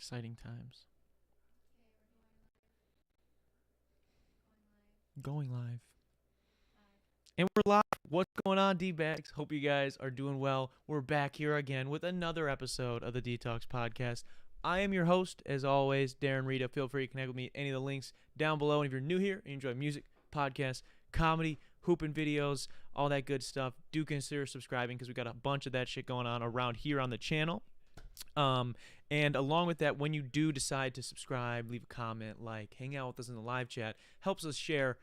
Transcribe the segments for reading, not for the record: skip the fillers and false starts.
Exciting times. Going live. And we're live. What's going on, D-Bags? Hope you guys are doing well. We're back here again with another episode of the dtalks podcast. I am your host, as always, Darren, Rita. Feel free to connect with me at any of the links down below. And if you're new here and you enjoy music, podcasts, comedy, hooping videos, all that good stuff, do consider subscribing because we got a bunch of that shit going on around here on the channel. And along with that, when you do decide to subscribe, leave a comment, like, hang out with us in the live chat, helps us share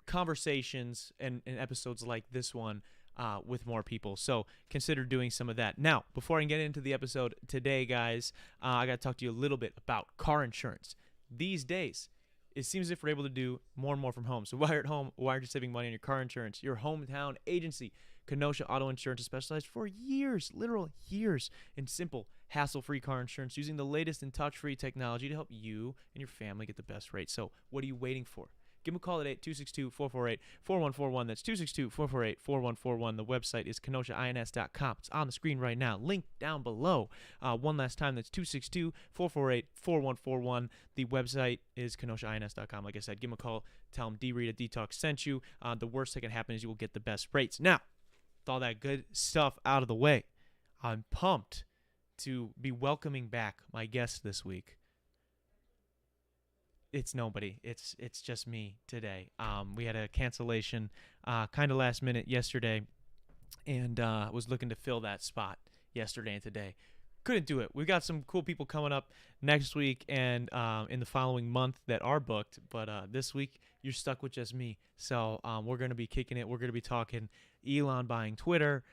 conversations and episodes like this one with more people. So consider doing some of that. Now, before I get into the episode today, guys, I got to talk to you a little bit about car insurance. These days, it seems as if we're able to do more and more from home. So while you're at home, why aren't you saving money on your car insurance? Your hometown agency, Kenosha Auto Insurance, has specialized for years, literal years, in simple, hassle-free car insurance using the latest in touch-free technology to help you and your family get the best rate. So what are you waiting for? Give them a call at 8-262-448-4141. That's 262-448-4141. The website is kenoshains.com. It's on the screen right now. Link down below. One last time, that's 262-448-4141. The website is kenoshains.com. Like I said, give them a call. Tell them Rita dtalks sent you. The worst that can happen is you will get the best rates. Now, with all that good stuff out of the way, I'm pumped to be welcoming back my guest this week. It's nobody. It's just me today. We had a cancellation kind of last minute yesterday, and was looking to fill that spot yesterday and today. Couldn't do it. We've got some cool people coming up next week and in the following month that are booked, but this week you're stuck with just me. So we're going to be kicking it. We're going to be talking Elon buying Twitter.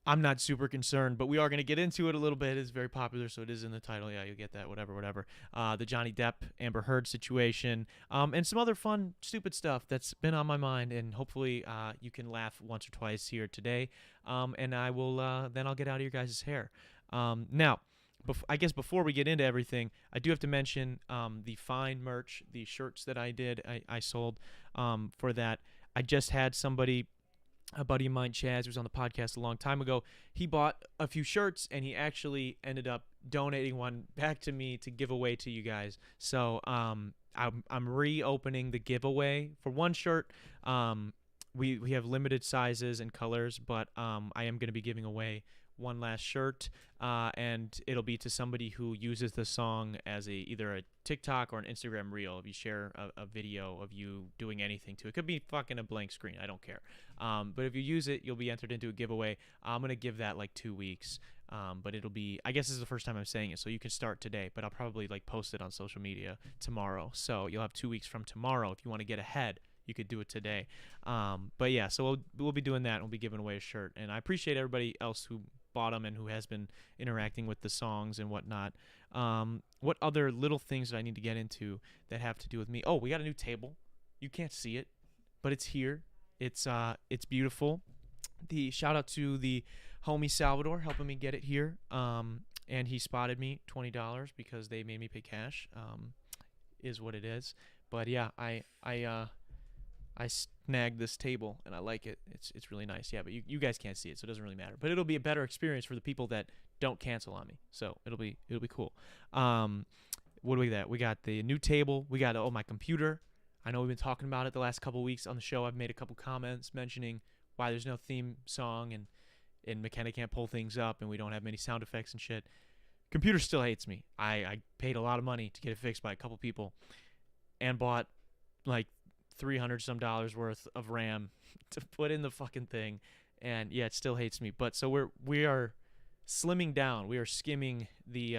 I'm not super concerned, but we are going to get into it a little bit. It's very popular, so it is in the title. Yeah, you'll get that, whatever. The Johnny Depp, Amber Heard situation, and some other fun, stupid stuff that's been on my mind, and hopefully you can laugh once or twice here today, and I will. Then I'll get out of your guys' hair. Now, I guess before we get into everything, I do have to mention the fine merch, the shirts that I did, I sold for that. I just had somebody, a buddy of mine, Chaz, who was on the podcast a long time ago. He bought a few shirts, and he actually ended up donating one back to me to give away to you guys. So I'm reopening the giveaway for one shirt. We have limited sizes and colors, but I am going to be giving away one last shirt, and it'll be to somebody who uses the song as either a TikTok or an Instagram reel. If you share a video of you doing anything to it, could be fucking a blank screen, I don't care. But if you use it, you'll be entered into a giveaway. I'm gonna give that like 2 weeks, but it'll be, I guess this is the first time I'm saying it, so you can start today, but I'll probably like post it on social media tomorrow. So you'll have 2 weeks from tomorrow if you want to get ahead. You could do it today. But yeah, so we'll be doing that. We'll be giving away a shirt, and I appreciate everybody else who bought them and who has been interacting with the songs and whatnot. What other little things that I need to get into that have to do with me? Oh, we got a new table. You can't see it, but it's here. It's beautiful. The shout out to the homie Salvador helping me get it here. And he spotted me $20 because they made me pay cash. Is what it is. But yeah, I snagged this table and I like it. It's really nice. Yeah, but you guys can't see it, so it doesn't really matter. But it'll be a better experience for the people that don't cancel on me. So it'll be cool. What do we got? We got the new table. We got my computer. I know we've been talking about it the last couple of weeks on the show. I've made a couple comments mentioning why there's no theme song and McKenna can't pull things up and we don't have many sound effects and shit. Computer still hates me. I paid a lot of money to get it fixed by a couple people and bought like $300 some worth of RAM to put in the fucking thing, and yeah, it still hates me. But so we are slimming down. We are skimming the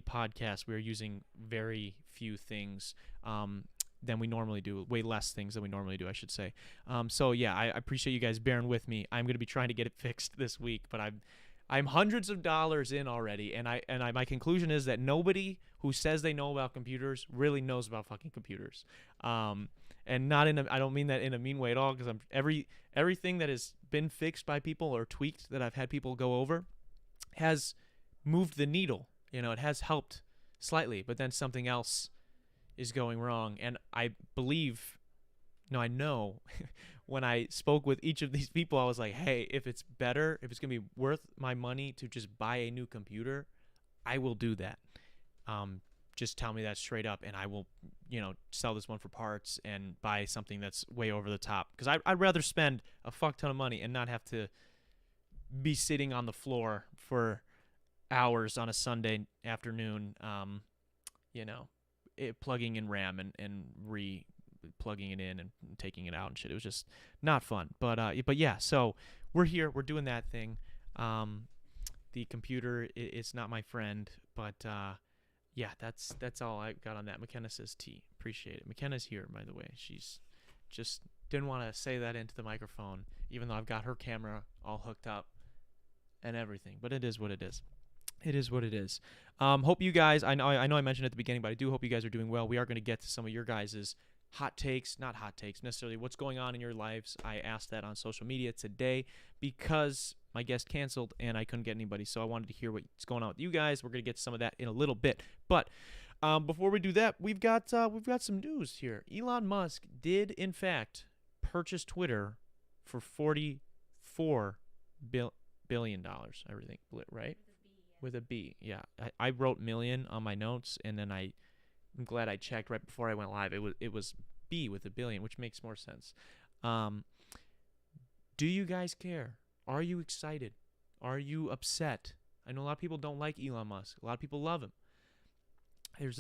podcast. We are using very few things than we normally do, way less things than we normally do, I should say. So yeah, I appreciate you guys bearing with me. I'm gonna be trying to get it fixed this week, but I'm hundreds of dollars in already, and my conclusion is that nobody who says they know about computers really knows about fucking computers. And not I don't mean that in a mean way at all, because everything that has been fixed by people or tweaked that I've had people go over has moved the needle. You know, it has helped slightly, but then something else is going wrong. And I know when I spoke with each of these people, I was like, hey, if it's going to be worth my money to just buy a new computer, I will do that. just tell me that straight up, and I will, sell this one for parts and buy something that's way over the top. Because I'd rather spend a fuck ton of money and not have to be sitting on the floor for hours on a Sunday afternoon, plugging in RAM and plugging it in and taking it out and shit. It was just not fun. But yeah, so we're here. We're doing that thing. The computer, it's not my friend, but yeah, that's all I got on that. McKenna says T. Appreciate it. McKenna's here, by the way. She's just didn't want to say that into the microphone, even though I've got her camera all hooked up and everything. But it is what it is. It is what it is. Hope you guys, I know I mentioned at the beginning, but I do hope you guys are doing well. We are going to get to some of your guys' hot takes, not hot takes necessarily, what's going on in your lives. I asked that on social media today because my guest canceled and I couldn't get anybody, so I wanted to hear what's going on with you guys. We're going to get to some of that in a little bit. But before we do that, we've got some news here. Elon Musk did, in fact, purchase Twitter for $44 billion, I think, right? With a B, yeah. I wrote million on my notes, and then I'm glad I checked right before I went live. It was B with a billion, which makes more sense. Do you guys care? Are you excited? Are you upset? I know a lot of people don't like Elon Musk. A lot of people love him. There's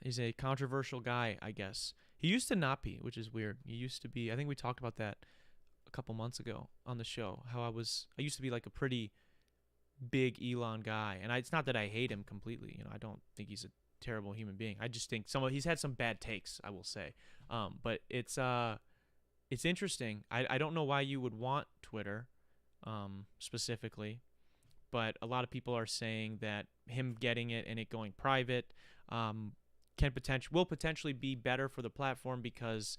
he's a controversial guy, I guess. He used to not be, which is weird. He used to be. I think we talked about that a couple months ago on the show. How I used to be like a pretty big Elon guy, and it's not that I hate him completely. I don't think he's a terrible human being. I just think he's had some bad takes, I will say. But it's interesting. I don't know why you would want Twitter, specifically, but a lot of people are saying that him getting it and it going private, will potentially be better for the platform because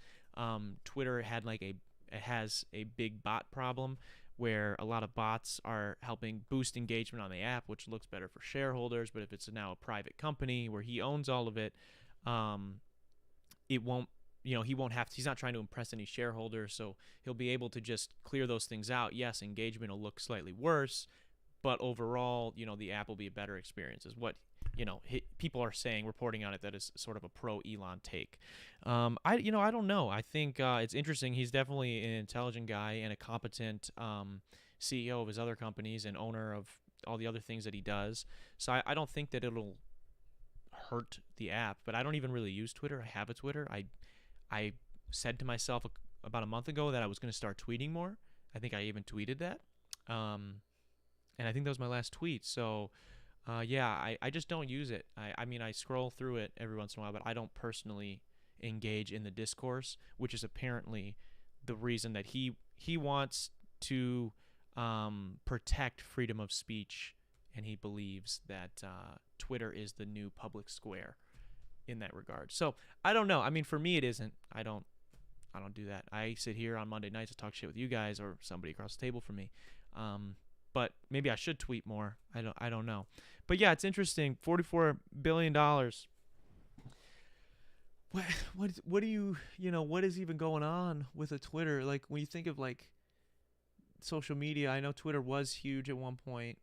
Twitter has a big bot problem where a lot of bots are helping boost engagement on the app, which looks better for shareholders. But if it's now a private company where he owns all of it, it won't, he's not trying to impress any shareholders, so he'll be able to just clear those things out. Yes, engagement will look slightly worse, but overall, the app will be a better experience, is what, people are saying, reporting on it, that is sort of a pro-Elon take. I don't know. I think it's interesting. He's definitely an intelligent guy and a competent CEO of his other companies and owner of all the other things that he does. So I don't think that it'll hurt the app, but I don't even really use Twitter. I have a Twitter. I said to myself about a month ago that I was going to start tweeting more. I think I even tweeted that. And I think that was my last tweet. So yeah, I just don't use it. I mean, I scroll through it every once in a while, but I don't personally engage in the discourse, which is apparently the reason that he wants to protect freedom of speech, and he believes that Twitter is the new public square in that regard. So I don't know. I mean, for me, it isn't. I don't do that. I sit here on Monday nights to talk shit with you guys or somebody across the table from me. But maybe I should tweet more. I don't know. But yeah, it's interesting. $44 billion. What do you what is even going on with a Twitter? Like, when you think of like social media, I know Twitter was huge at one point,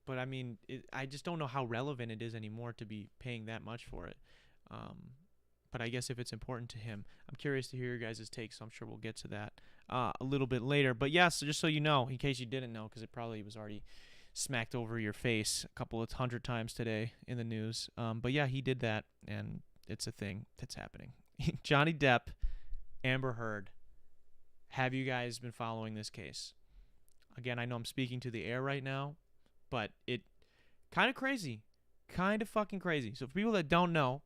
but I mean, I just don't know how relevant it is anymore to be paying that much for it. But I guess if it's important to him, I'm curious to hear your guys' takes, so I'm sure we'll get to that a little bit later. But yeah, so just so you know, in case you didn't know, because it probably was already smacked over your face a couple of 100 times today in the news. But yeah, he did that, and it's a thing that's happening. Johnny Depp, Amber Heard. Have you guys been following this case? Again, I know I'm speaking to the air right now, but it kind of crazy. Kind of fucking crazy. So for people that don't know,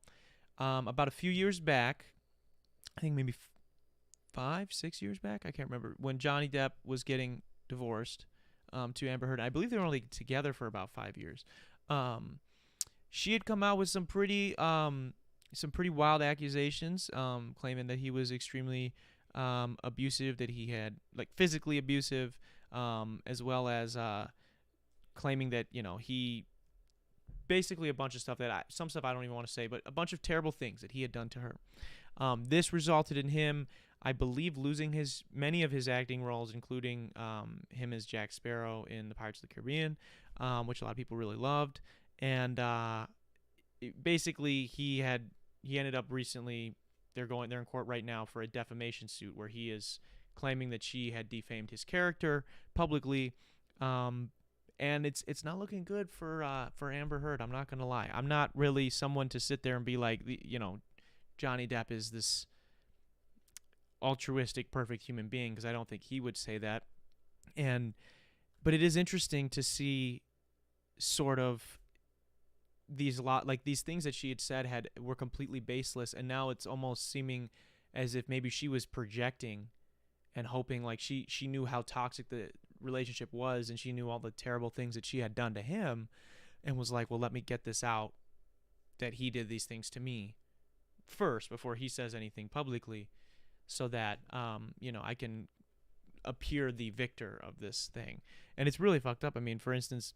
about a few years back, I think maybe 5-6 years back, I can't remember, when Johnny Depp was getting divorced to Amber Heard. I believe they were only together for about 5 years. She had come out with some pretty wild accusations, claiming that he was extremely abusive, that he had physically abusive, as well as claiming that he basically a bunch of stuff some stuff I don't even want to say, but a bunch of terrible things that he had done to her. This resulted in him, I believe, losing many of his acting roles, including him as Jack Sparrow in the Pirates of the Caribbean, which a lot of people really loved. And basically he ended up recently. They're in court right now for a defamation suit where he is claiming that she had defamed his character publicly. And it's not looking good for Amber Heard. I'm not gonna lie. I'm not really someone to sit there and be like, Johnny Depp is this altruistic, perfect human being, because I don't think he would say that. But it is interesting to see sort of these things that she had said were completely baseless, and now it's almost seeming as if maybe she was projecting and hoping, like she knew how toxic the relationship was, and she knew all the terrible things that she had done to him, and was like, well, let me get this out that he did these things to me first before he says anything publicly, so that I can appear the victor of this thing. And it's really fucked up. I mean, for instance,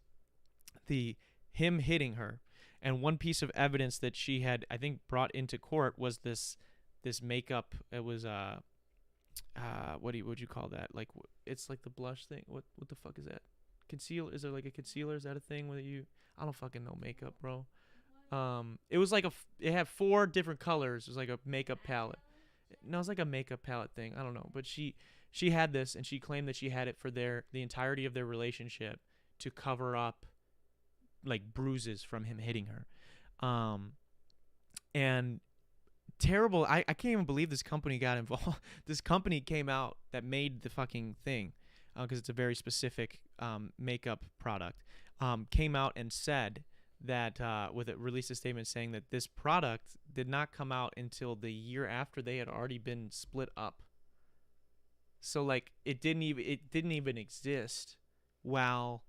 him hitting her, and one piece of evidence that she had, I think, brought into court was this makeup. It was what would you call that? Like, it's like the blush thing. What the fuck is that? Concealer? Is there like a concealer? Is that a thing where you? I don't fucking know makeup, bro. It was like it had 4 different colors. It was like a makeup palette. No, it's like a makeup palette thing. I don't know, but she had this, and she claimed that she had it for the entirety of their relationship to cover up like bruises from him hitting her. And terrible. I can't even believe this company got involved. This company came out that made the fucking thing, because it's a very specific makeup product. Came out and said that released a statement saying that this product did not come out until the year after they had already been split up. So like it didn't even exist while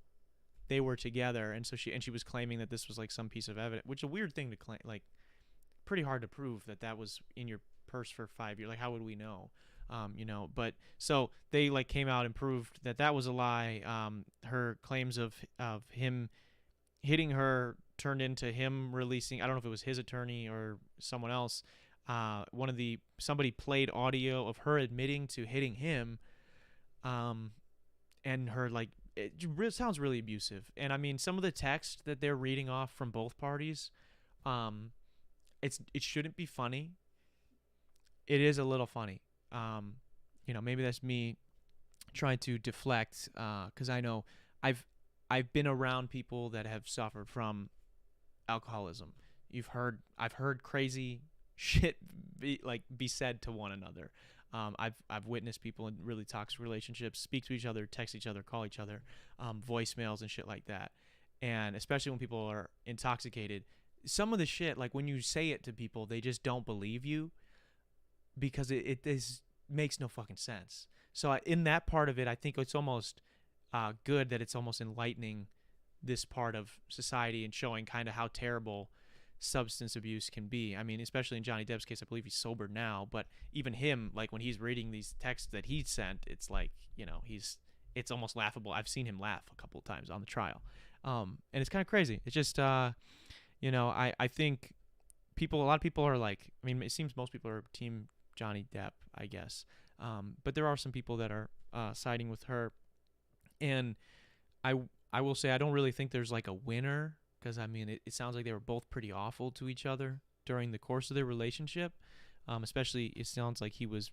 they were together, and so she was claiming that this was like some piece of evidence, which is a weird thing to claim. Like, pretty hard to prove that was in your purse for 5 years. Like, how would we know? But so they like came out and proved that was a lie. Her claims of him hitting her turned into him releasing, I don't know if it was his attorney or someone else, somebody played audio of her admitting to hitting him, and her, like, it sounds really abusive. And I mean, some of the text that they're reading off from both parties, it shouldn't be funny. It is a little funny. Maybe that's me trying to deflect, because I know I've been around people that have suffered from alcoholism. I've heard crazy shit be said to one another. I've witnessed people in really toxic relationships speak to each other, text each other, call each other, voicemails and shit like that. And especially when people are intoxicated, some of the shit, like when you say it to people, they just don't believe you, because it makes no fucking sense. So in that part of it, I think it's almost good that it's almost enlightening this part of society and showing kind of how terrible substance abuse can be. I mean, especially in Johnny Depp's case, I believe he's sober now, but even him, like when he's reading these texts that he sent, it's like, it's almost laughable. I've seen him laugh a couple of times on the trial. And it's kind of crazy. It's just, I think a lot of people are like, I mean, it seems most people are team Johnny Depp, I guess. But there are some people that are siding with her. And I will say I don't really think there's like a winner, because I mean, it sounds like they were both pretty awful to each other during the course of their relationship. Especially, it sounds like he was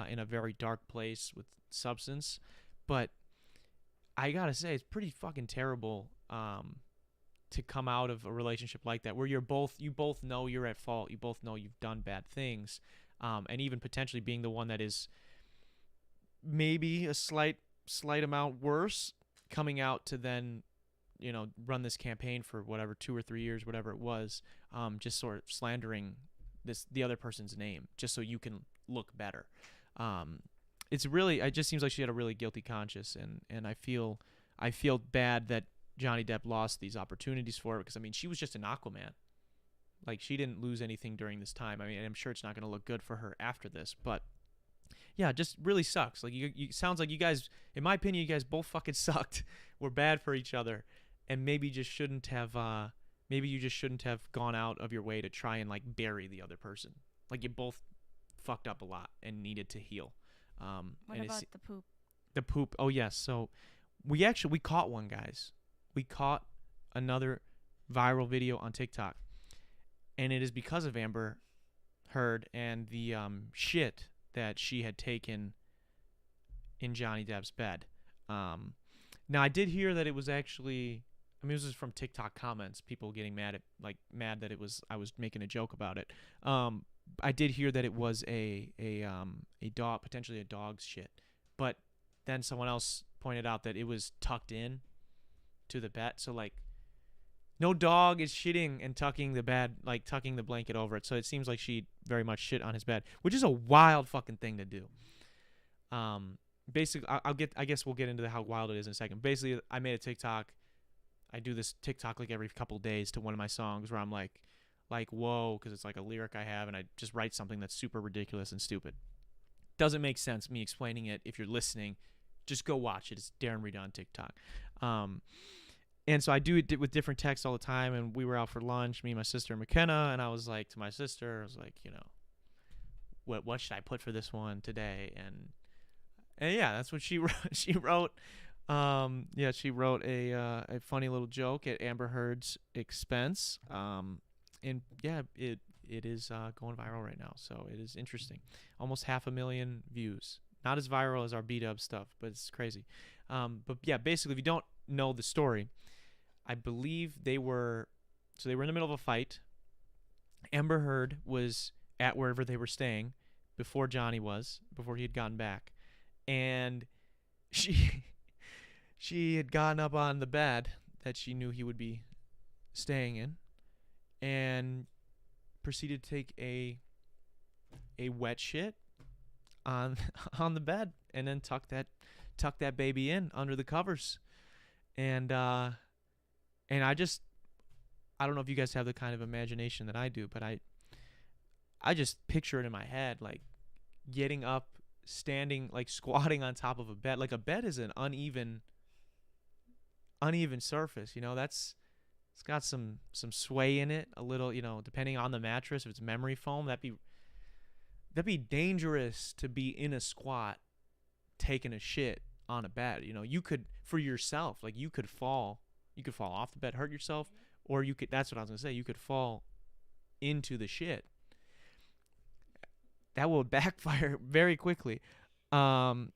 in a very dark place with substance. But I gotta say, it's pretty fucking terrible to come out of a relationship like that, where you both know you're at fault, you both know you've done bad things, and even potentially being the one that is maybe a slight amount worse, coming out to then run this campaign for whatever 2 or 3 years, whatever it was, just sort of slandering the other person's name just so you can look better. It just seems like she had a really guilty conscience, and I feel bad that Johnny Depp lost these opportunities for her, because I mean, she was just an Aquaman. Like, she didn't lose anything during this time. I mean, I'm sure it's not going to look good for her after this, but yeah, it just really sucks. Like, you sounds like you guys, in my opinion, you guys both fucking sucked. Were bad for each other, and maybe you just shouldn't have gone out of your way to try and like bury the other person. Like, you both fucked up a lot and needed to heal. What about the poop? The poop. Oh yes. So we caught one, guys. We caught another viral video on TikTok, And it is because of Amber Heard and the shit that she had taken in Johnny Depp's bed. Now I did hear that it was actually, I mean, this is from TikTok comments, people getting mad that I was making a joke about it. I did hear that it was a dog, potentially a dog's shit, but then someone else pointed out that it was tucked in to the bed, so like no dog is shitting and tucking the blanket over it. So it seems like she very much shit on his bed, which is a wild fucking thing to do. Basically, I guess we'll get into how wild it is in a second. Basically, I made a TikTok. I do this TikTok like every couple days to one of my songs where I'm like whoa, because it's like a lyric I have, and I just write something that's super ridiculous and stupid. Doesn't make sense me explaining it. If you're listening, just go watch it. It's Darren Rita on TikTok. And so I do it with different texts all the time. And we were out for lunch, me and my sister McKenna, and I was like to my sister, I was like, what should I put for this one today? And yeah, that's what she wrote. She wrote, she wrote a funny little joke at Amber Heard's expense. And yeah, it is going viral right now, so it is interesting. Almost 500,000 views. Not as viral as our B-dub stuff, but it's crazy. But yeah, basically, if you don't know the story, I believe they were in the middle of a fight. Amber Heard was at wherever they were staying before he had gotten back, and she had gotten up on the bed that she knew he would be staying in, and proceeded to take a wet shit on the bed, and then tuck that baby in under the covers. And I don't know if you guys have the kind of imagination that I do, but I just picture it in my head, like getting up, standing, like squatting on top of a bed. Like a bed is an uneven surface, it's got some sway in it, a little, depending on the mattress. If it's memory foam, that'd be dangerous to be in a squat taking a shit on a bed. You could, for yourself, like you could fall off the bed, hurt yourself, or that's what I was going to say, you could fall into the shit. That will backfire very quickly. So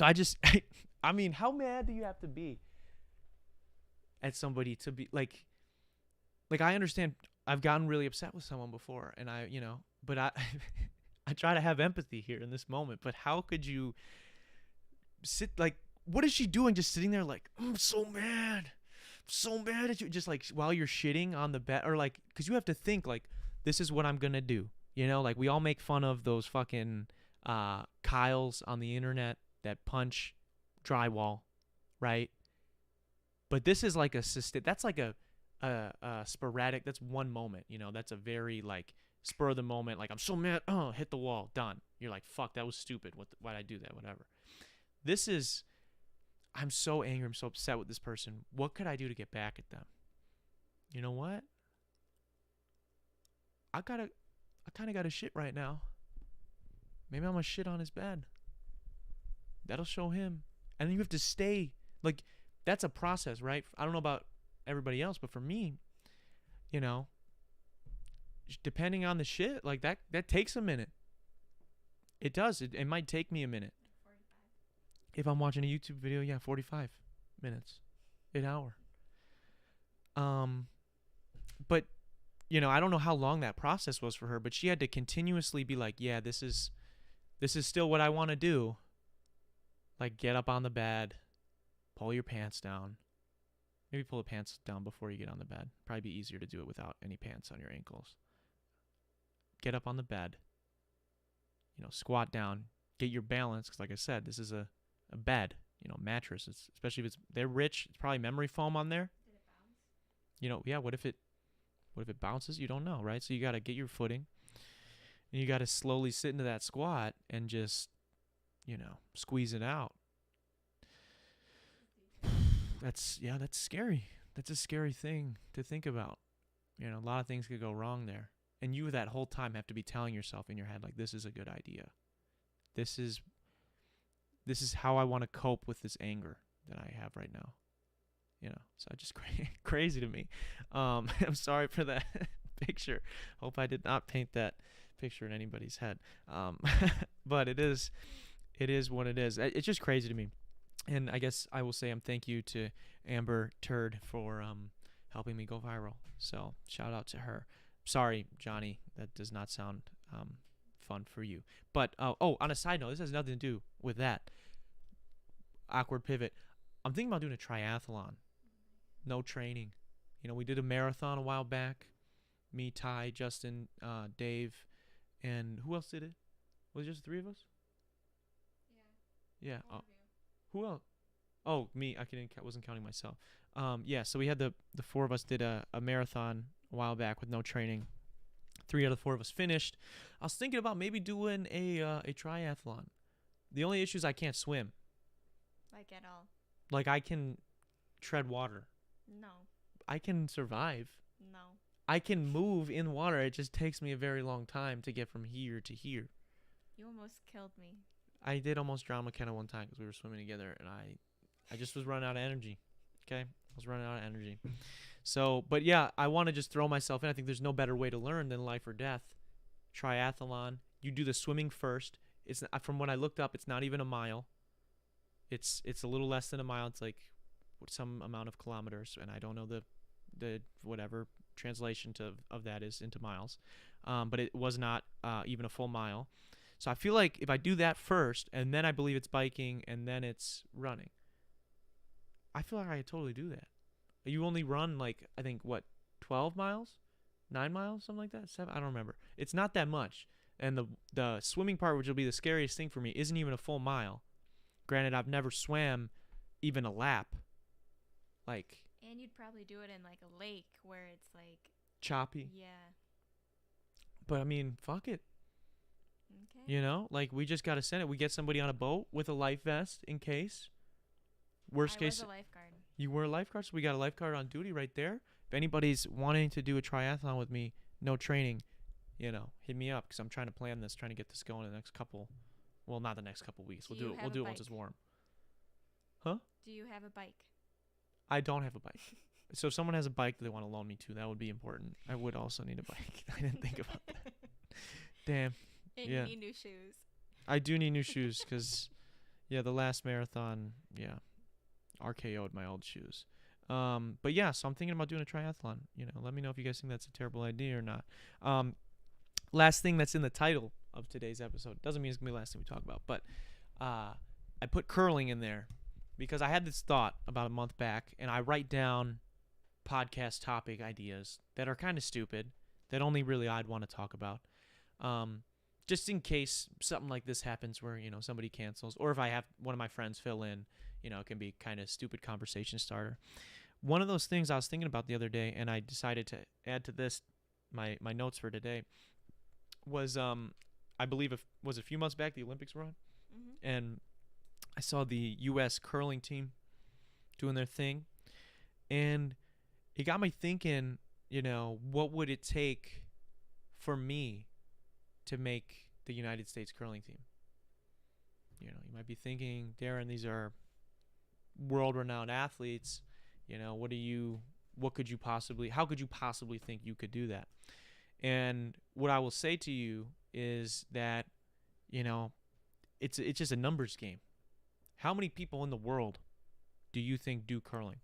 I mean, how mad do you have to be at somebody to be like I understand I've gotten really upset with someone before, and but I I try to have empathy here in this moment, but how could you sit, like, what is she doing just sitting there like, I'm so mad at you, just like while you're shitting on the bed, or like, because you have to think like, this is what I'm gonna do, like we all make fun of those fucking Kyles on the internet that punch drywall, right? But this is like that's like a sporadic, that's one moment, that's a very like spur of the moment, like I'm so mad, hit the wall, done. You're like, fuck, that was stupid, why'd I do that, whatever. This is, I'm so angry, I'm so upset with this person, what could I do to get back at them? You know what, I kind of got to shit right now. Maybe I'm gonna shit on his bed. That'll show him. And then you have to stay, like, that's a process, right? I don't know about everybody else, but for me, depending on the shit, like that takes a minute. It does. It might take me a minute. 45. If I'm watching a YouTube video, yeah, 45 minutes, an hour. But I don't know how long that process was for her, but she had to continuously be like, yeah, this is still what I want to do. Like, get up on the bed, pull your pants down. Maybe pull the pants down before you get on the bed. Probably be easier to do it without any pants on your ankles. Get up on the bed, squat down, get your balance, because like I said, this is a bed, mattress. Especially if they're rich, it's probably memory foam on there. Did it bounce? Yeah, what if it bounces? You don't know, right? So you got to get your footing, and you got to slowly sit into that squat and just, squeeze it out. That's scary. That's a scary thing to think about. A lot of things could go wrong there. And you that whole time have to be telling yourself in your head, like, this is a good idea. This is how I want to cope with this anger that I have right now. So I just crazy to me. I'm sorry for that picture. Hope I did not paint that picture in anybody's head. But it is what it is. It's just crazy to me. And I guess I will say thank you to Amber Turd for helping me go viral. So shout out to her. Sorry, Johnny, that does not sound fun for you. But on a side note, this has nothing to do with that. Awkward pivot. I'm thinking about doing a triathlon. No training. We did a marathon a while back. Me, Ty, Justin, Dave, and who else did it? Was it just the three of us? Yeah. Yeah. Who else? Oh, me. I wasn't counting myself. Yeah. So we had the four of us did a marathon a while back with no training. 3 out of the 4 of us finished. I was thinking about maybe doing a triathlon. The only issue is I can't swim. Like at all? Like I can tread water. No. I can survive. No. I can move in water. It just takes me a very long time to get from here to here. You almost killed me. I did almost drown McKenna one time because we were swimming together, and I just was running out of energy. Okay? I was running out of energy. So, but yeah, I want to just throw myself in. I think there's no better way to learn than life or death. Triathlon. You do the swimming first. It's from what I looked up, it's not even a mile. It's a little less than a mile. It's like some amount of kilometers, and I don't know the whatever translation of that is into miles. But it was not even a full mile. So I feel like if I do that first, and then I believe it's biking, and then it's running, I feel like I could totally do that. You only run like, I think, 12 miles? 9 miles? Something like that? 7? I don't remember. It's not that much. And the swimming part, which will be the scariest thing for me, isn't even a full mile. Granted, I've never swam even a lap. And you'd probably do it in like a lake where it's like choppy. Yeah. But I mean, fuck it. Okay. We just gotta send it. We get somebody on a boat with a life vest in case. Worst case. I was a lifeguard. You were a lifeguard, so we got a lifeguard on duty right there. If anybody's wanting to do a triathlon with me, no training, hit me up because I'm trying to plan this, trying to get this going in the next couple. Well, not the next couple weeks. We'll do it once it's warm. Huh? Do you have a bike? I don't have a bike. So if someone has a bike that they want to loan me to, that would be important. I would also need a bike. I didn't think about that. Damn. And yeah. You need new shoes. I do need new shoes because, the last marathon, RKO'd my old shoes. But yeah, so I'm thinking about doing a triathlon. Let me know if you guys think that's a terrible idea or not. Last thing that's in the title of today's episode doesn't mean it's gonna be the last thing we talk about, but I put curling in there because I had this thought about a month back, and I write down podcast topic ideas that are kind of stupid that only really I'd want to talk about. Just in case something like this happens where, somebody cancels, or if I have one of my friends fill in, it can be kind of stupid conversation starter. One of those things I was thinking about the other day, and I decided to add to this, my notes for today, was, I believe it was a few months back, the Olympics were on, and I saw the U.S. curling team doing their thing, and it got me thinking, what would it take for me to make the United States curling team? You might be thinking, Darren, these are world-renowned athletes. How could you possibly think you could do that? And what I will say to you is that, it's just a numbers game. How many people in the world do you think do curling?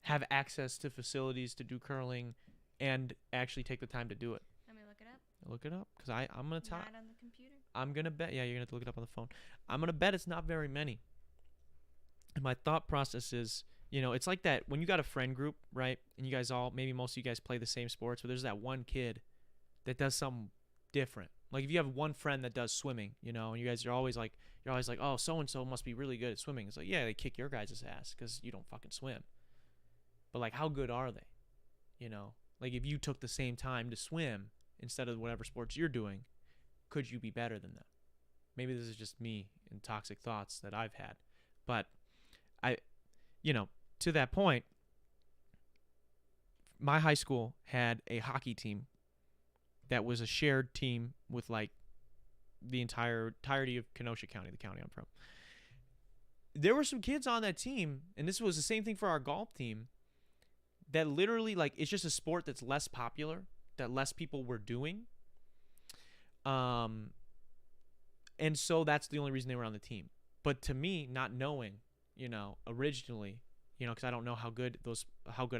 Have access to facilities to do curling and actually take the time to do it? Let me look it up. Look it up, because I'm going to talk. Not on the computer. I'm going to bet. Yeah, you're going to have to look it up on the phone. I'm going to bet it's not very many. And my thought process is, it's like that when you got a friend group, right? And you guys maybe most of you guys play the same sports, but there's that one kid that does something different. Like if you have one friend that does swimming, and you guys are always like, oh, so-and-so must be really good at swimming. It's like, yeah, they kick your guys' ass because you don't fucking swim. But like, how good are they? Like if you took the same time to swim instead of whatever sports you're doing, could you be better than them? Maybe this is just me and toxic thoughts that I've had. But to that point, my high school had a hockey team that was a shared team with like the entirety of Kenosha County, the county I'm from. There were some kids on that team, and this was the same thing for our golf team, that literally, like, it's just a sport that's less popular, that less people were doing. And so that's the only reason they were on the team. But to me, not knowing, originally, because I don't know how good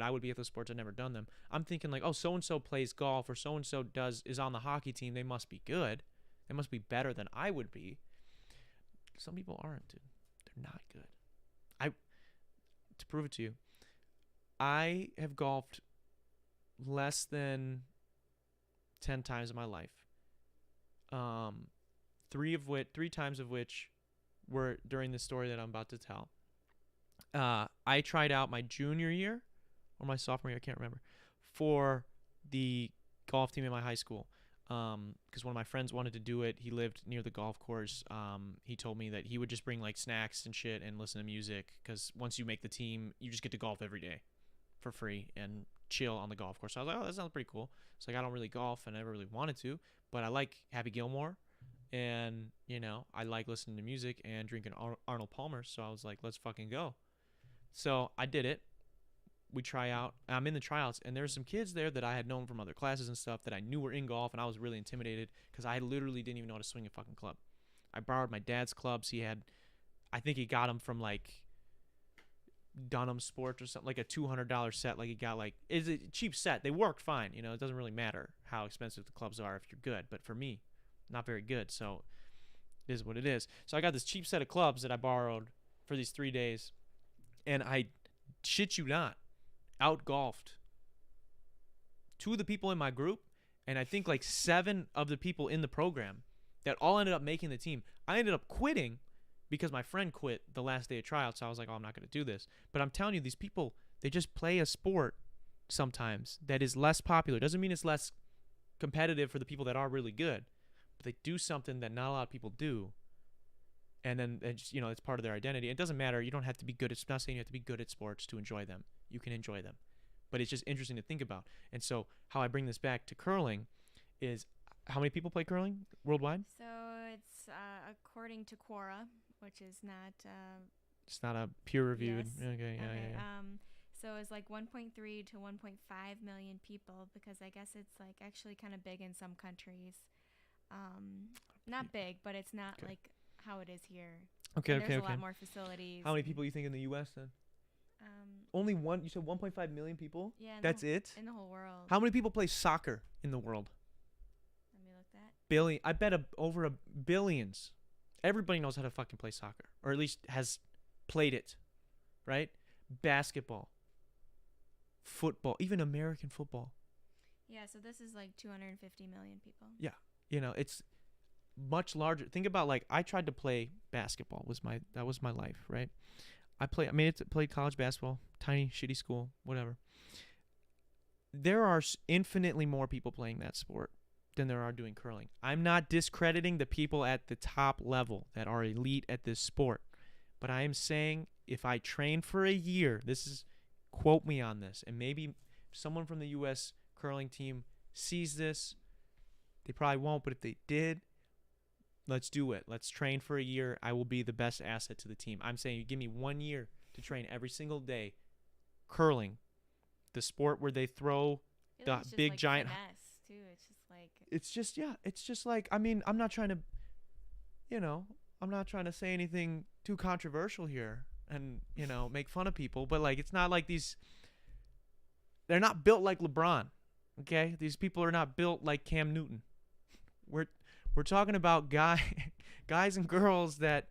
I would be at those sports. I've never done them. I'm thinking like, oh, so and so plays golf, or so and so is on the hockey team. They must be good. They must be better than I would be. Some people aren't, dude. They're not good. To prove it to you, I have golfed less than 10 times in my life. Three times of which were during the story that I'm about to tell. I tried out my junior year or my sophomore year, I can't remember, for the golf team in my high school. Because one of my friends wanted to do it. He lived near the golf course. He told me that he would just bring like snacks and shit and listen to music, because once you make the team, you just get to golf every day for free and chill on the golf course. So I was like, oh, that sounds pretty cool. It's like, I don't really golf and I never really wanted to, but I like Happy Gilmore, and I like listening to music and drinking Arnold Palmer. So I was like, let's fucking go. So I did it. We try out. I'm in the tryouts, and there's some kids there that I had known from other classes and stuff that I knew were in golf, and I was really intimidated because I literally didn't even know how to swing a fucking club. I borrowed my dad's clubs. I think he got them from like Dunham Sports or something, like a $200 set. Like he got it's a cheap set. They worked fine. It doesn't really matter how expensive the clubs are if you're good. But for me, not very good. So it is what it is. So I got this cheap set of clubs that I borrowed for these 3 days, and I shit you not, out-golfed 2 of the people in my group, and I think like 7 of the people in the program that all ended up making the team. I ended up quitting because my friend quit the last day of tryouts, so I was like, oh, I'm not going to do this. But I'm telling you, these people, they just play a sport sometimes that is less popular. Doesn't mean it's less competitive for the people that are really good, but they do something that not a lot of people do. And then it's part of their identity. It doesn't matter. You don't have to be good. It's not saying you have to be good at sports to enjoy them. You can enjoy them. But it's just interesting to think about. And so how I bring this back to curling is, how many people play curling worldwide? So it's according to Quora, which is not... it's not a peer-reviewed... Yes. Okay, yeah. So it's like 1.3 to 1.5 million people, because I guess it's like actually kind of big in some countries. Not big, but it's not like how it is here. Okay. There's a lot more facilities. How many people you think in the U.S. then? Only one. You said 1.5 million people? Yeah. That's it? In the whole world. How many people play soccer in the world? Let me look that. Billion. I bet over billions. Everybody knows how to fucking play soccer, or at least has played it, right? Basketball, football, even American football. Yeah, so this is like 250 million people. Yeah, it's much larger. Think about, like, I tried to play basketball. That was my life, right? I made it to play college basketball, tiny shitty school, whatever. There are infinitely more people playing that sport than there are doing curling. I'm not discrediting the people at the top level that are elite at this sport, but I am saying if I train for a year, quote me on this, and maybe someone from the U.S. curling team sees this, they probably won't, but if they did, let's do it. Let's train for a year. I will be the best asset to the team. I'm saying you give me 1 year to train every single day. Curling, the sport where they throw the big giant. Finesse too. It's just like. It's just like, I mean, I'm not trying to say anything too controversial here and, make fun of people, but like, it's not like they're not built like LeBron. Okay. These people are not built like Cam Newton. We're talking about guys and girls that,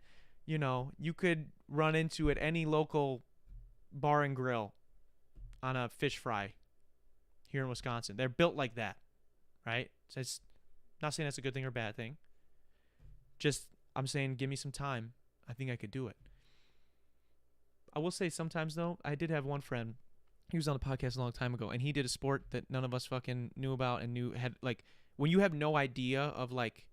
you could run into at any local bar and grill on a fish fry here in Wisconsin. They're built like that, right? So it's not saying that's a good thing or bad thing. Just, I'm saying, give me some time. I think I could do it. I will say sometimes, though, I did have one friend. He was on the podcast a long time ago, and he did a sport that none of us fucking knew about and had, like, when you have no idea of, like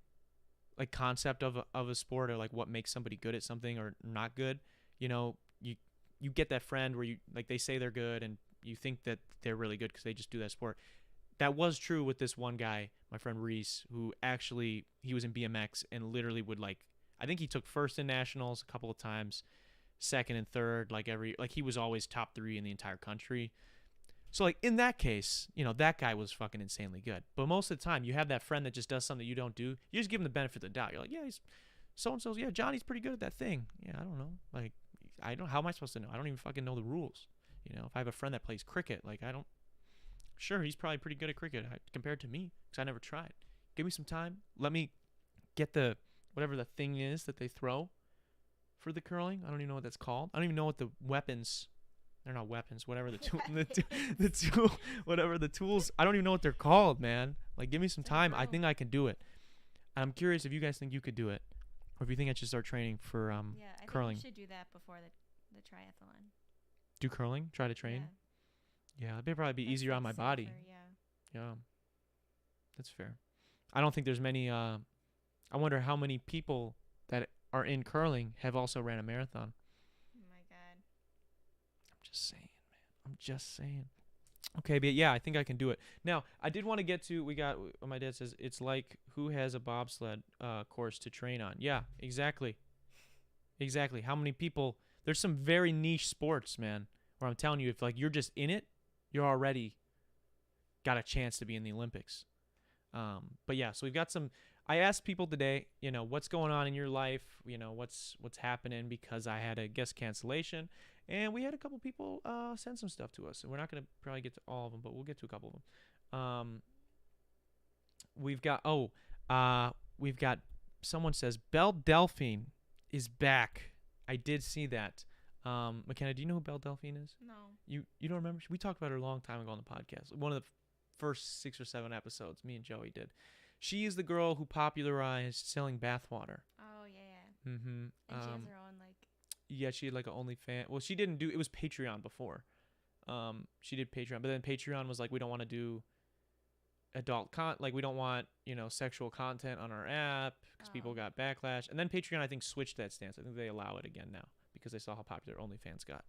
concept of a sport, or like what makes somebody good at something or not good, you get that friend where you, like, they say they're good and you think that they're really good because they just do that sport. That was true with this one guy, my friend Reese, who actually, he was in BMX and literally would, like, I think he took first in nationals a couple of times, second and third, he was always top 3 in the entire country. So like in that case, that guy was fucking insanely good. But most of the time, you have that friend that just does something you don't do. You just give him the benefit of the doubt. You're like, yeah, he's so and so's. Yeah, Johnny's pretty good at that thing. Yeah, I don't know. Like, I don't. How am I supposed to know? I don't even fucking know the rules. If I have a friend that plays cricket, like I don't. Sure, he's probably pretty good at cricket compared to me because I never tried. Give me some time. Let me get the whatever the thing is that they throw for the curling. I don't even know what that's called. I don't even know what the weapons. They're not weapons. Whatever the tool, the tool, whatever the tools. I don't even know what they're called, man. Like, give me some time. I think I can do it. I'm curious if you guys think you could do it, or if you think I should start training for curling. I think you should do that before the triathlon. Do curling? Try to train. Yeah, that'd probably be easier on my body. Yeah, that's fair. I don't think there's many. I wonder how many people that are in curling have also ran a marathon. Saying, man. I'm just saying. Okay, but yeah, I think I can do it. Now, I did want to get to, my dad says, it's like who has a bobsled course to train on. Yeah, exactly. Exactly. How many people, there's some very niche sports, man, where I'm telling you, if like you're just in it, you're already got a chance to be in the Olympics. But yeah, so we've got some, I asked people today, what's going on in your life, what's happening, because I had a guest cancellation. And we had a couple people send some stuff to us. And we're not going to probably get to all of them, but we'll get to a couple of them. We've got, someone says, Belle Delphine is back. I did see that. McKenna, do you know who Belle Delphine is? No. You don't remember? We talked about her a long time ago on the podcast. One of the first 6 or 7 episodes me and Joey did. She is the girl who popularized selling bathwater. Oh, yeah. Mm-hmm. And she has her own, like... Yeah, she had like an OnlyFans. Well, she didn't do, it was Patreon before. She did Patreon, but then Patreon was like, we don't want to do adult like we don't want, sexual content on our app because people got backlash. And then Patreon, I think, switched that stance. I think they allow it again now because they saw how popular OnlyFans got.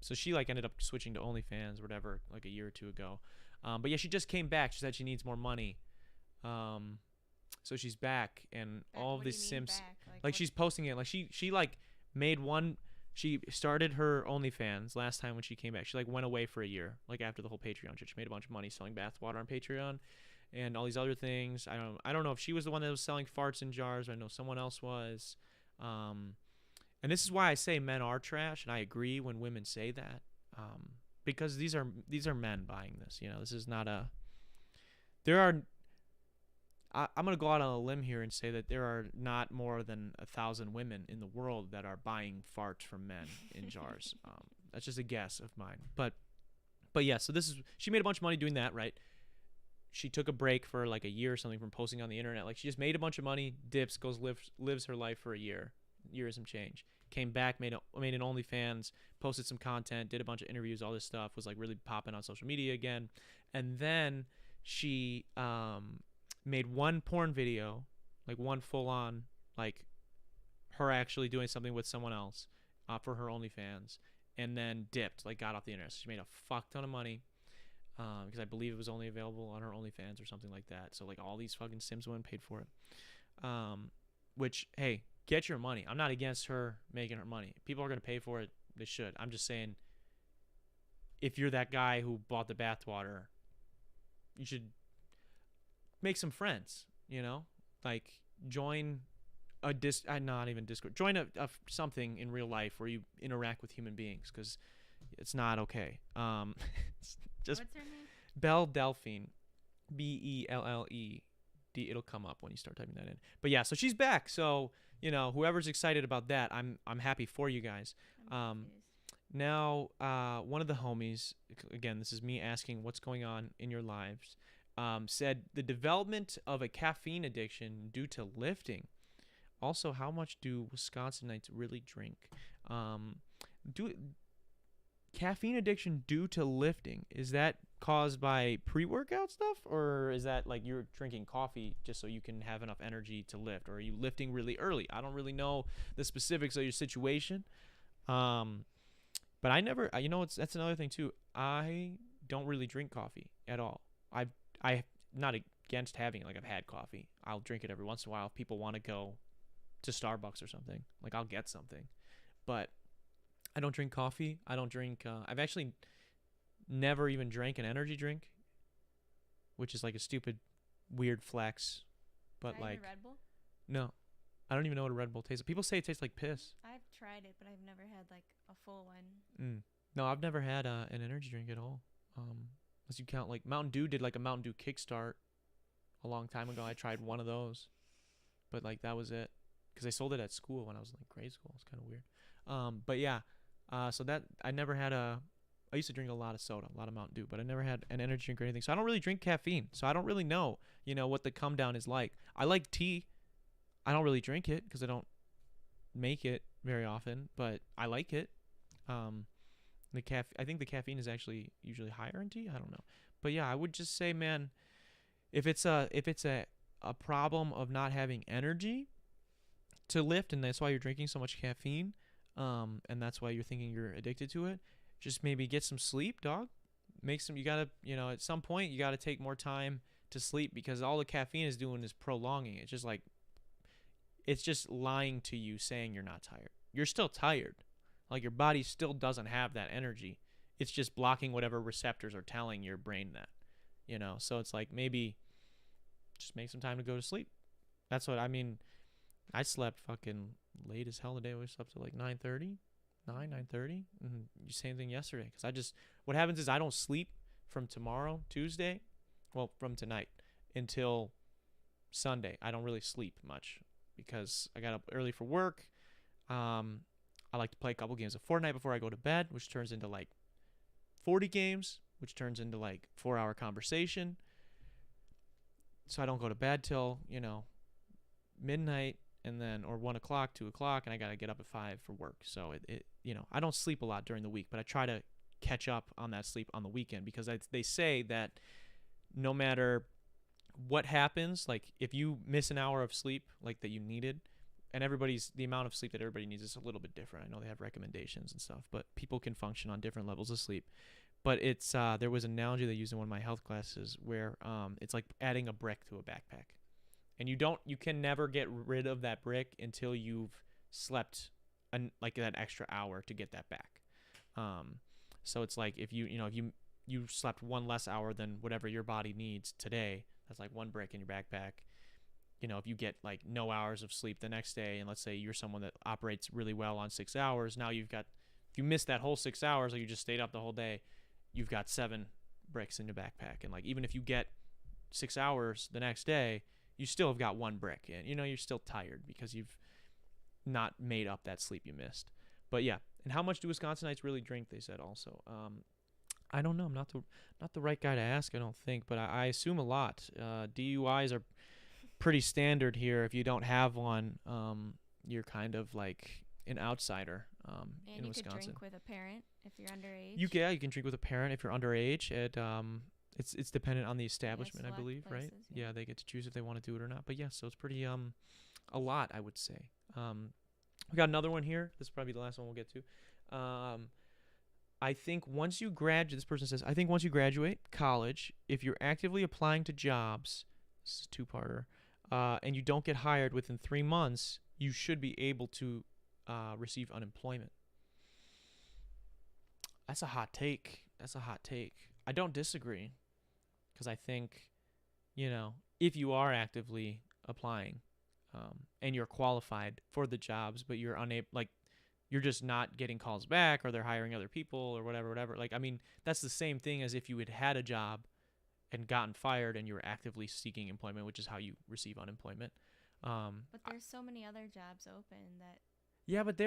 So she like ended up switching to OnlyFans or whatever, like a year or two ago. But yeah, she just came back. She said she needs more money. So she's back, and all of these Sims, like she's posting it, like she like made one. She started her OnlyFans last time when she came back. She like went away for a year, like after the whole Patreon shit. She made a bunch of money selling bathwater on Patreon, and all these other things. I don't know if she was the one that was selling farts in jars. I know someone else was. And this is why I say men are trash, and I agree when women say that, because these are men buying this. This is not a. There are. I'm going to go out on a limb here and say that there are not more than 1,000 women in the world that are buying farts from men in jars. That's just a guess of mine. But yeah, so she made a bunch of money doing that, right? She took a break for like a year or something from posting on the internet. Like she just made a bunch of money, dips, lives her life for a year and some change. Came back, made an OnlyFans, posted some content, did a bunch of interviews, all this stuff, was like really popping on social media again. And then she made one porn video, like one full-on, like her actually doing something with someone else for her OnlyFans, and then dipped, like got off the internet. So she made a fuck ton of money because I believe it was only available on her OnlyFans or something like that. So like all these fucking Sims women paid for it, which, hey, get your money. I'm not against her making her money. People are going to pay for it. They should. I'm just saying, if you're that guy who bought the bathwater, you should make some friends, like join a not even Discord, join a something in real life where you interact with human beings, because it's not okay. It's just what's her name? Belle Delphine, Belle. It'll come up when you start typing that in. But yeah, so she's back. So whoever's excited about that, I'm happy for you guys. Now, one of the homies, again, this is me asking what's going on in your lives. Said the development of a caffeine addiction due to lifting. Also, how much do Wisconsinites really drink? Caffeine addiction due to lifting, is that caused by pre-workout stuff, or is that like you're drinking coffee just so you can have enough energy to lift, or are you lifting really early? I don't really know the specifics of your situation. But I never, that's another thing too. I don't really drink coffee at all. I'm not against having it. Like, I've had coffee. I'll drink it every once in a while if people want to go to Starbucks or something. Like, I'll get something. But I don't drink coffee. I don't drink. I've actually never even drank an energy drink, which is like a stupid, weird flex. But like, Red Bull? no, I don't even know what a Red Bull tastes. People say it tastes like piss. I've tried it, but I've never had like a full one. No, I've never had an energy drink at all. Unless you count like Mountain Dew did like a Mountain Dew Kickstart a long time ago. I tried one of those, but like that was it because they sold it at school when I was in like grade school. It's kind of weird. But yeah, so that I never had I used to drink a lot of soda, a lot of Mountain Dew, but I never had an energy drink or anything. So I don't really drink caffeine. So I don't really know, what the come down is like. I like tea. I don't really drink it because I don't make it very often, but I like it. I think the caffeine is actually usually higher in tea. I don't know, but yeah, I would just say, man, if it's a problem of not having energy to lift, and that's why you're drinking so much caffeine, and that's why you're thinking you're addicted to it, just maybe get some sleep, dog. You gotta, at some point you gotta take more time to sleep because all the caffeine is doing is prolonging it. It's just lying to you saying you're not tired. You're still tired. Like your body still doesn't have that energy. It's just blocking whatever receptors are telling your brain that, So it's like maybe just make some time to go to sleep. That's what I mean. I slept fucking late as hell today. We slept till like 9:30. And same thing yesterday. Because what happens is I don't sleep from tomorrow, Tuesday, from tonight until Sunday. I don't really sleep much because I got up early for work. I like to play a couple games of Fortnite before I go to bed, which turns into like 40 games, which turns into like 4-hour conversation. So I don't go to bed till, midnight and then, or 1 o'clock, 2 o'clock, and I got to get up at 5 for work. So I don't sleep a lot during the week, but I try to catch up on that sleep on the weekend because they say that no matter what happens, like if you miss an hour of sleep, like that you needed, and the amount of sleep that everybody needs is a little bit different. I know they have recommendations and stuff, but people can function on different levels of sleep. But it's there was an analogy they used in one of my health classes where it's like adding a brick to a backpack, and you can never get rid of that brick until you've slept like that extra hour to get that back. So it's like if you slept one less hour than whatever your body needs today, that's like one brick in your backpack. If you get like no hours of sleep the next day, and let's say you're someone that operates really well on 6 hours, now if you missed that whole 6 hours or you just stayed up the whole day, you've got 7 bricks in your backpack. And like even if you get 6 hours the next day, you still have got 1 brick, and you're still tired because you've not made up that sleep you missed. But yeah, and how much do Wisconsinites really drink? They said also. I don't know. I'm not the right guy to ask, I don't think, but I assume a lot. DUIs are pretty standard here. If you don't have one, you're kind of like an outsider in Wisconsin. And you could drink with a parent if you're underage. You can drink with a parent if you're underage. It's dependent on the establishment, I believe, places, right? Yeah, they get to choose if they want to do it or not. But yeah, so it's pretty a lot, I would say. We got another one here. This is probably the last one we'll get to. I think once you graduate, this person says, I think once you graduate college, if you're actively applying to jobs, this is a two-parter, and you don't get hired within 3 months, you should be able to receive unemployment. That's a hot take. I don't disagree, because I think, if you are actively applying and you're qualified for the jobs, but you're unable, like, you're just not getting calls back, or they're hiring other people, or whatever. Like, I mean, that's the same thing as if you had a job and gotten fired and you were actively seeking employment, which is how you receive unemployment. But there's so many other jobs open that... Yeah, but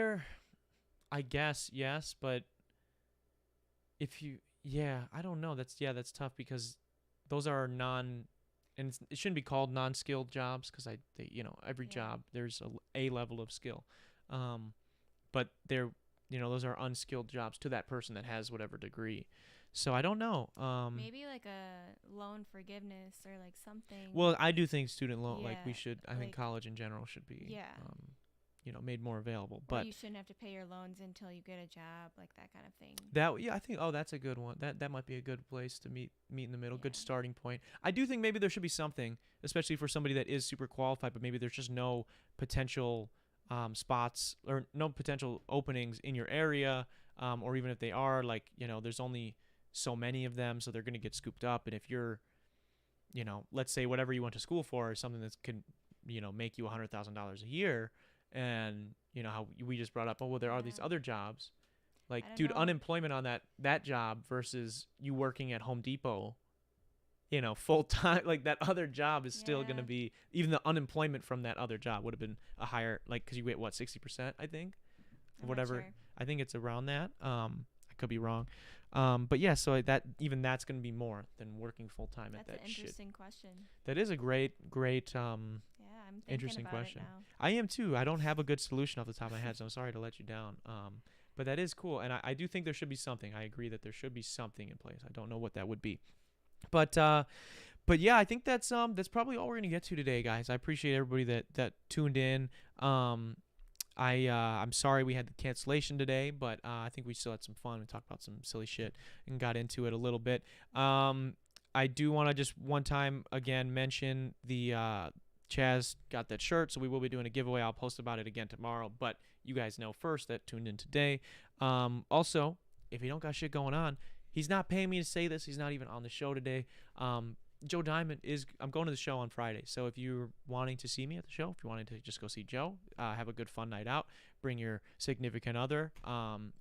I guess, yes, but if you... Yeah, I don't know. That's tough because those are and it shouldn't be called non-skilled jobs because every job, there's a level of skill. But those are unskilled jobs to that person that has whatever degree. So I don't know. Maybe like a loan forgiveness or like something. Well, I do think student loan, I think college in general should be, made more available. But you shouldn't have to pay your loans until you get a job, like that kind of thing. I think, that's a good one. That might be a good place to meet in the middle. Yeah. Good starting point. I do think maybe there should be something, especially for somebody that is super qualified, but maybe there's just no potential spots or no potential openings in your area, or even if they are, like, there's only so many of them, so they're going to get scooped up. And if you're, let's say whatever you went to school for is something that could, make you $100,000 a year, and how we just brought up, oh well, there are these other jobs, like dude, unemployment on that job versus you working at Home Depot, full time, like that other job is still going to be, even the unemployment from that other job would have been a higher, like, because you get what, 60%, I think, whatever. Sure. I think it's around that. I could be wrong. But yeah, so that's going to be more than working full time at that shit. That's an interesting question. That is a great, I'm interesting about question. It now. I am too. I don't have a good solution off the top of my head, so I'm sorry to let you down. But that is cool, and I do think there should be something. I agree that there should be something in place. I don't know what that would be, but yeah, I think that's probably all we're gonna get to today, guys. I appreciate everybody that tuned in. I'm sorry we had the cancellation today, but I think we still had some fun. We talked about some silly shit and got into it a little bit. I do want to just one time again mention the Chaz got that shirt, so we will be doing a giveaway. I'll post about it again tomorrow, but you guys know first that tuned in today. Also, if you don't got shit going on, he's not paying me to say this. He's not even on the show today. Joe Diamond I'm going to the show on Friday. So if you're wanting to see me at the show, if you're wanting to just go see Joe, have a good fun night out, bring your significant other.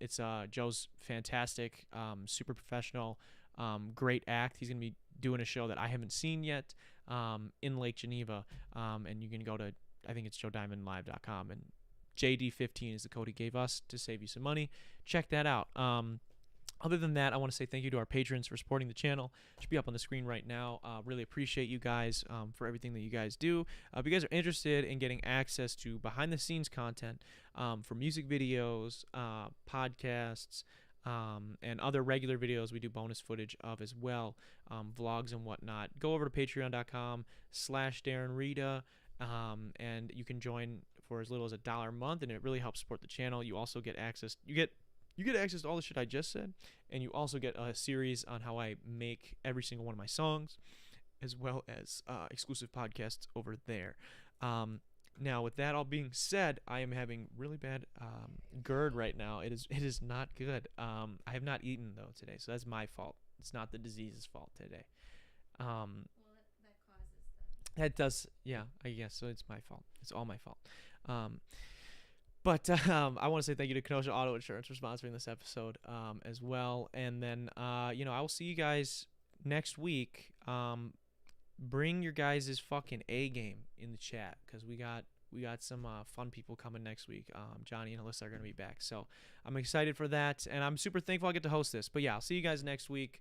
It's Joe's fantastic, super professional, great act. He's going to be doing a show that I haven't seen yet in Lake Geneva. And you can go to, I think it's joediamondlive.com, and JD15 is the code he gave us to save you some money. Check that out. Other than that, I want to say thank you to our patrons for supporting the channel. It should be up on the screen right now. Really appreciate you guys for everything that you guys do. If you guys are interested in getting access to behind-the-scenes content for music videos, podcasts, and other regular videos we do bonus footage of as well, vlogs and whatnot, go over to patreon.com/Darren Rita, and you can join for as little as $1 a month, and it really helps support the channel. You also get access. You get access to all the shit I just said, and you also get a series on how I make every single one of my songs, as well as exclusive podcasts over there. Now, with that all being said, I am having really bad GERD right now. It is not good. I have not eaten, though, today, so that's my fault. It's not the disease's fault today. That causes that does, yeah, I guess, so it's my fault. It's all my fault. But I want to say thank you to Kenosha Auto Insurance for sponsoring this episode as well. And then, I will see you guys next week. Bring your guys' fucking A game in the chat, because we got some fun people coming next week. Johnny and Alyssa are going to be back. So I'm excited for that, and I'm super thankful I get to host this. But yeah, I'll see you guys next week.